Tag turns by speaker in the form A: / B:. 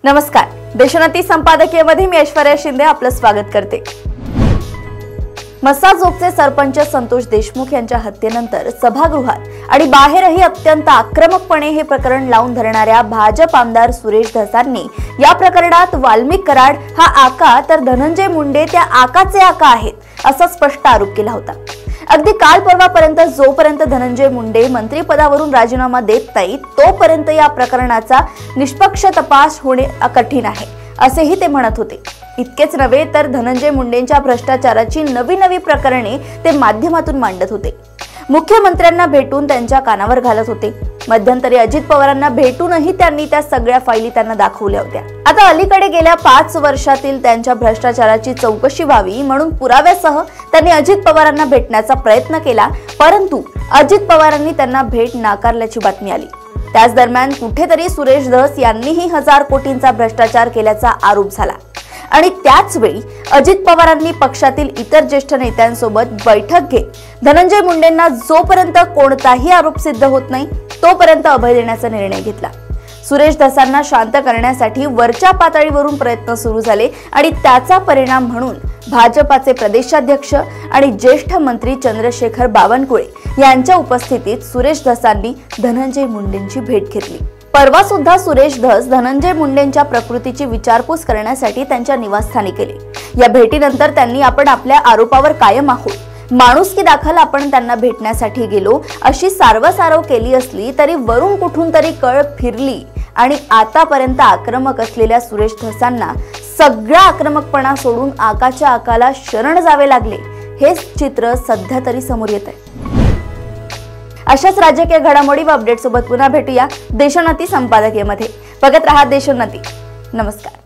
A: नमस्कार, देशोन्नती संपादकीयमध्ये मी ऐश्वर्या शिंदे आपलं स्वागत करते। मसाजोगचे सरपंच संतोष देशमुख यांच्या हत्येनंतर सभागृहात आणि बाहेरही अत्यंत आक्रमकपणे हे प्रकरण लावून धरणाऱ्या भाजप आमदार सुरेश धसांनी या प्रकरणात वाल्मिक कराड हा आका तर धनंजय मुंडे त्या आकाचे आका आहेत असा स्पष्ट आरोप केला होता। अगदी काल परवापर्यंत जोपर्यंत धनंजय मुंडे मंत्रिपदावरून राजीनामा देत नाहीत तोपर्यंत या प्रकरणाचा निष्पक्ष तपास होणे कठीण आहे असेही ते म्हणत होते। इतकेच नव्हे तर धनंजय मुंडेंच्या भ्रष्टाचाराची नवी प्रकरणे ते माध्यमातून मांडत होते, मुख्यमंत्र्यांना भेटून त्यांच्या कानावर घालत होते। मध्यंतरी अजित पवारांना भेटूनही त्यांनी त्या सगळ्या फायली त्यांना दाखवल्या होत्या। आता अलीकडे गेल्या 5 वर्षातील त्यांच्या भ्रष्टाचाराची चौकशी व्हावी म्हणून पुराव्यासह त्यांनी अजित पवारांना भेटण्याचा प्रयत्न केला, परंतु अजित पवारांनी त्यांना भेट नाकारल्याची बातमी आली। त्याच दरम्यान कुठेतरी सुरेश धस यांनीही 1000 कोटींचा भ्रष्टाचार केल्याचा आरोप झाला आणि त्याच वेळी अजित पवारांनी पक्षातील इतर ज्येष्ठ नेत्यांसोबत बैठक घेत धनंजय मुंडेंना जोपर्यंत कोणताही आरोप सिद्ध होत नाही तोपर्यंत अभय देण्याचा निर्णय घेतला। सुरेश धसांना शांत करण्यासाठी वरच्या पातळीवरून प्रयत्न सुरू झाले आणि त्याचा परिणाम म्हणून भाजपाचे प्रदेशाध्यक्ष आणि ज्येष्ठ मंत्री चंद्रशेखर बावनकुळे यांच्या उपस्थितीत सुरेश धसांनी धनंजय मुंडेंची भेट घेतली। परवा सुद्धा सुरेश धस धनंजय मुंडेंच्या प्रकृतीची विचारपूस करण्यासाठी त्यांच्या निवासस्थानी गेले। या भेटीनंतर त्यांनी आपण आपल्या आरोपावर कायम आहोत, माणुसकी दाखल आपण त्यांना भेटण्यासाठी गेलो अशी सारवासारव केली असली तरी वरून कुठून तरी कळ फिरली आणि आतापर्यंत आक्रमक असलेल्या सुरेश धसांना सगळा आक्रमकपणा सोडून आकाच्या आकाला शरण जावे लागले। हेच चित्र सध्या तरी समोर येत आहे। अशाच राजकीय घडामोडी व अपडेट सोबत पुन्हा भेटूया देशोन्नती संपादकीयमध्ये। बघत रहा देशोन्नती। नमस्कार।